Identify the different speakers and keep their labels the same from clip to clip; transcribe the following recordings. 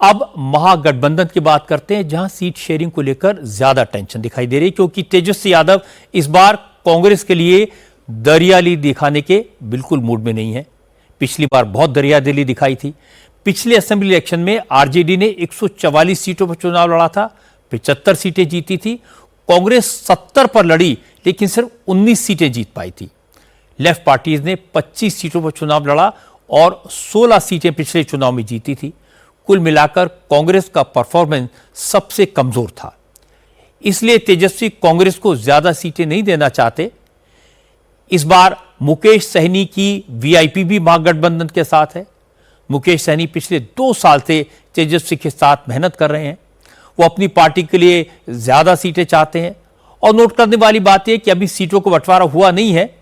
Speaker 1: अब महागठबंधन की बात करते हैं, जहां सीट शेयरिंग को लेकर ज्यादा टेंशन दिखाई दे रही है, क्योंकि तेजस्वी यादव इस बार कांग्रेस के लिए दरियादिली दिखाने के बिल्कुल मूड में नहीं है। पिछली बार बहुत दरियादिली दिखाई थी। पिछले असेंबली इलेक्शन में आरजेडी ने 144 सीटों पर चुनाव लड़ा था, 75 सीटें जीती थी। कांग्रेस 70 पर लड़ी, लेकिन सिर्फ 19 सीटें जीत पाई थी। लेफ्ट पार्टीज ने 25 सीटों पर चुनाव लड़ा और 16 सीटें पिछले चुनाव में जीती थी। कुल मिलाकर कांग्रेस का परफॉर्मेंस सबसे कमजोर था। इसलिए तेजस्वी कांग्रेस को ज्यादा सीटें नहीं देना चाहते। इस बार मुकेश सहनी की वीआईपी भी महागठबंधन के साथ है। मुकेश सहनी पिछले 2 साल से तेजस्वी के साथ मेहनत कर रहे हैं। वो अपनी पार्टी के लिए ज्यादा सीटें चाहते हैं। और नोट करने वाली बात यह कि अभी सीटों को बंटवारा हुआ नहीं है।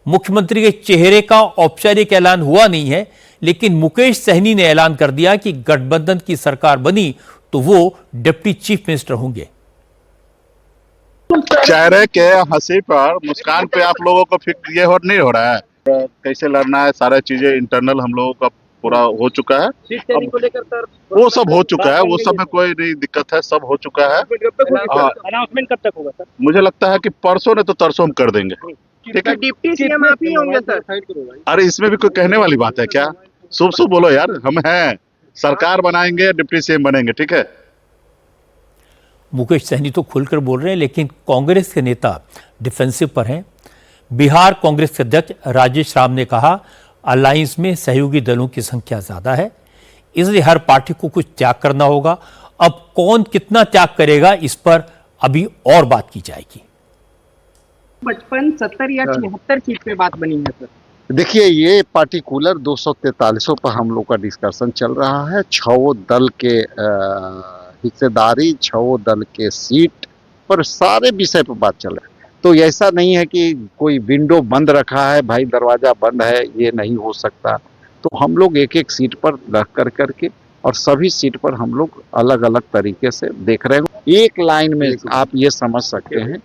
Speaker 1: मुख्यमंत्री के चेहरे का औपचारिक ऐलान हुआ नहीं है, लेकिन मुकेश सहनी ने ऐलान कर दिया कि गठबंधन की सरकार बनी तो वो डिप्टी चीफ मिनिस्टर होंगे।
Speaker 2: चेहरे के हंसी पर, मुस्कान पे आप लोगों को फिक्र ये नहीं हो रहा है कैसे लड़ना है? सारा चीजें इंटरनल हम लोगों का पूरा हो चुका है।
Speaker 3: को लेकर सर
Speaker 2: वो सब हो चुका है, वो सब में कोई नहीं दिक्कत है, सब हो चुका है।
Speaker 3: अनाउंसमेंट कब तक होगा सर?
Speaker 2: मुझे लगता है कि परसों ने तो तरसों हम कर देंगे। ठीक है,
Speaker 3: डिप्टी सीएम आप ही होंगे सर?
Speaker 2: अरे इसमें भी कोई कहने वाली बात है क्या? शुभ शुभ बोलो यार, हम हैं, सरकार बनाएंगे, डिप्टी सीएम बनेंगे। ठीक है,
Speaker 1: मुकेश सहनी तो खुलकर बोल रहे हैं, लेकिन कांग्रेस के नेता डिफेंसिव पर हैं। बिहार कांग्रेस के अध्यक्ष राजेश राम ने कहा, अलायंस में सहयोगी दलों की संख्या ज्यादा है, इसलिए हर पार्टी को कुछ त्याग करना होगा। अब कौन कितना त्याग करेगा, इस पर अभी और बात की जाएगी।
Speaker 3: 55, 70 या 76 सीट पे बात बनी है सर।
Speaker 4: देखिए, ये पार्टिकुलर 243 पर हम लोग का डिस्कशन चल रहा है। 6 दल के हिस्सेदारी, 6 दल के सीट पर सारे विषय पर बात चल रहा है। तो ऐसा नहीं है कि कोई विंडो बंद रखा है, भाई दरवाजा बंद है, ये नहीं हो सकता। तो हम लोग एक एक सीट पर लग करके और सभी सीट पर हम लोग अलग अलग तरीके से देख रहे हैं। एक लाइन में आप ये समझ सकते हैं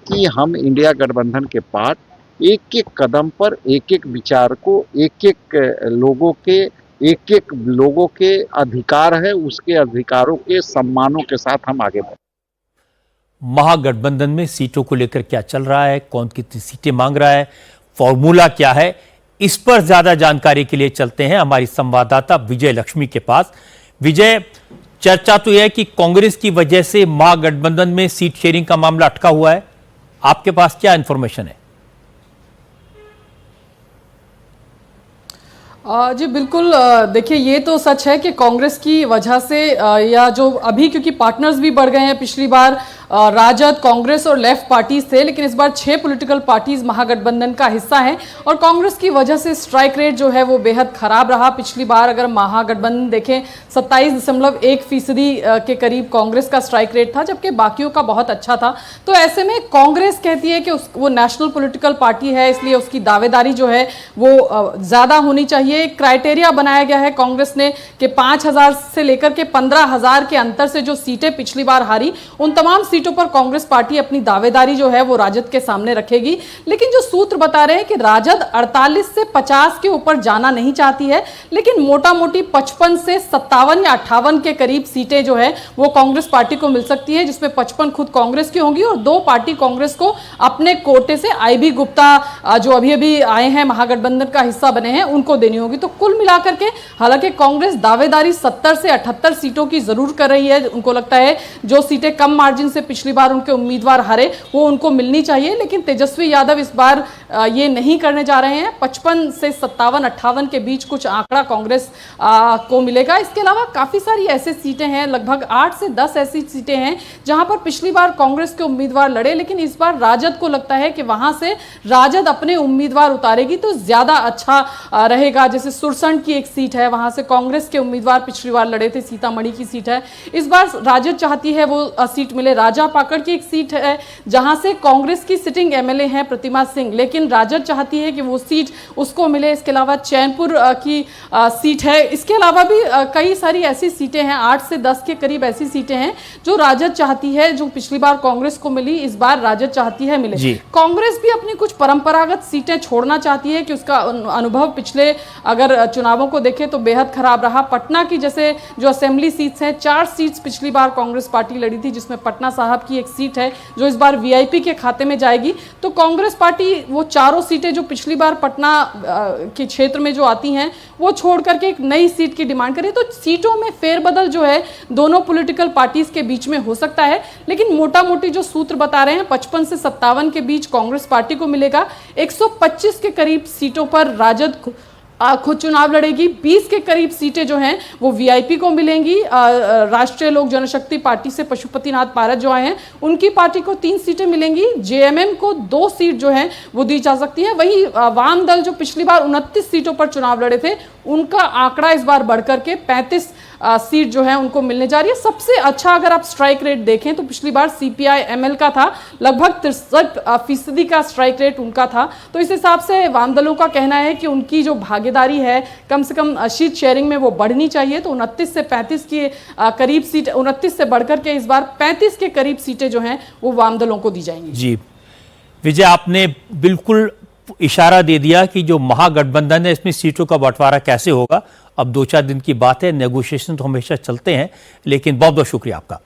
Speaker 4: कि हम इंडिया गठबंधन के पार्ट एक एक कदम पर एक एक विचार को, एक एक लोगों के अधिकार है, उसके अधिकारों के सम्मानों के साथ हम आगे बढ़े।
Speaker 1: महागठबंधन में सीटों को लेकर क्या चल रहा है, कौन कितनी सीटें मांग रहा है, फॉर्मूला क्या है, इस पर ज्यादा जानकारी के लिए चलते हैं हमारी संवाददाता विजय लक्ष्मी के पास। विजय, चर्चा तो यह है कि कांग्रेस की वजह से महागठबंधन में सीट शेयरिंग का मामला अटका हुआ है। आपके पास क्या इंफॉर्मेशन है?
Speaker 5: जी बिल्कुल, देखिए ये तो सच है कि कांग्रेस की वजह से या जो अभी, क्योंकि पार्टनर्स भी बढ़ गए हैं। पिछली बार राजद, कांग्रेस और लेफ्ट पार्टीज थे, लेकिन इस बार 6 पॉलिटिकल पार्टीज महागठबंधन का हिस्सा हैं और कांग्रेस की वजह से स्ट्राइक रेट जो है वो बेहद खराब रहा। पिछली बार अगर महागठबंधन देखें 27.1% के करीब कांग्रेस का स्ट्राइक रेट था, जबकि बाकियों का बहुत अच्छा था। तो ऐसे में कांग्रेस कहती है कि वो नेशनल पॉलिटिकल पार्टी है, इसलिए उसकी दावेदारी जो है वो ज़्यादा होनी चाहिए। एक क्राइटेरिया बनाया गया है कांग्रेस ने कि 5,000 से लेकर के 15,000 के अंतर से जो सीटें पिछली बार हारी, उन तमाम सीटों पर कांग्रेस पार्टी अपनी दावेदारी जो है वो राजद के सामने रखेगी। लेकिन जो सूत्र बता रहे हैं कि राजद 48 से 50 के ऊपर जाना नहीं चाहती है, लेकिन मोटा मोटी 55 से 57 या 58 के करीब सीटें जो है वो कांग्रेस पार्टी को मिल सकती है, जिसमें 55 खुद कांग्रेस की होंगी और 2 पार्टी कांग्रेस को अपने कोटे से IB गुप्ता जो अभी अभी आए हैं, महागठबंधन का हिस्सा बने हैं, उनको देनी होगी। तो कुल मिलाकर के हालांकि कांग्रेस दावेदारी 70 से 78 सीटों की जरूर कर रही है। उनको लगता है जो सीटें कम मार्जिन से पिछली बार उनके उम्मीदवार हारे वो उनको मिलनी चाहिए, लेकिन तेजस्वी यादव इस बार ये नहीं करने जा रहे हैं। 55 से 57-58 के बीच कुछ आंकड़ा कांग्रेस को मिलेगा। इसके अलावा काफी सारी ऐसी सीटें हैं, लगभग 8 से 10 ऐसी सीटें हैं जहां पर पिछली बार कांग्रेस के उम्मीदवार लड़े, लेकिन इस बार राजद को लगता है कि वहां से राजद अपने उम्मीदवार उतारेगी तो ज्यादा अच्छा रहेगा। जैसे सुरसंड की एक सीट है, वहां से कांग्रेस के उम्मीदवार पिछली बार लड़े थे, सीतामढ़ी की सीट है। इस बार राजद चाहती है वो सीट मिले राजद राजा पाकड़ की एक सीट है जहां से कांग्रेस की सिटिंग एमएलए हैं प्रतिमा सिंह, लेकिन राजद चाहती है कि वो सीट उसको मिले। इसके अलावा चैनपुर की सीट है। इसके अलावा भी कई सारी ऐसी सीटें हैं, 8 से 10 के करीब ऐसी सीटें हैं जो राजद चाहती है, जो पिछली बार कांग्रेस को मिली, इस बार राजद चाहती है मिले। कांग्रेस भी अपनी कुछ परंपरागत सीटें छोड़ना चाहती है कि उसका अनुभव पिछले अगर चुनावों को देखें तो बेहद खराब रहा। पटना की जैसे जो असेंबली सीट्स हैं, 4 सीट्स पिछली बार कांग्रेस पार्टी लड़ी थी, जिसमें पटना साहब की एक सीट है जो इस बार वीआईपी के खाते में जाएगी। तो कांग्रेस पार्टी वो चारों सीटें जो पिछली बार पटना के क्षेत्र में जो आती हैं वो छोड़ करके एक नई सीट की डिमांड करे। तो सीटों में फेरबदल जो है दोनों पॉलिटिकल पार्टीज के बीच में हो सकता है, लेकिन मोटा मोटी जो सूत्र बता रहे हैं 55 से 57 के बीच कांग्रेस पार्टी को मिलेगा। 125 के करीब सीटों पर राजद खुद चुनाव लड़ेगी। 20 के करीब सीटें जो हैं वो वीआईपी को मिलेंगी। राष्ट्रीय लोक जनशक्ति पार्टी से पशुपतिनाथ पारस जो आए हैं उनकी पार्टी को 3 सीटें मिलेंगी। जेएमएम को 2 सीट जो हैं वो दी जा सकती है। वही वाम दल जो पिछली बार 29 सीटों पर चुनाव लड़े थे उनका आंकड़ा इस बार बढ़कर के 35 सीट जो है उनको मिलने जा रही है। सबसे अच्छा अगर आप स्ट्राइक रेट देखें तो पिछली बार सीपीआई एमएल का था, लगभग 63% का स्ट्राइक रेट उनका था। तो इस हिसाब से वाम दलों का कहना है कि उनकी जो भागीदारी है कम से कम सीट शेयरिंग में वो बढ़नी चाहिए। तो 29 से 35 के करीब सीट, 29 से बढ़कर के इस बार 35 के करीब सीटें जो हैं वो वाम दलों को दी जाएंगी।
Speaker 1: जी विजय, आपने बिल्कुल इशारा दे दिया कि जो महागठबंधन है इसमें सीटों का बंटवारा कैसे होगा। अब 2-4 दिन की बात है, नेगोशिएशन तो हमेशा चलते हैं, लेकिन बहुत बहुत शुक्रिया आपका।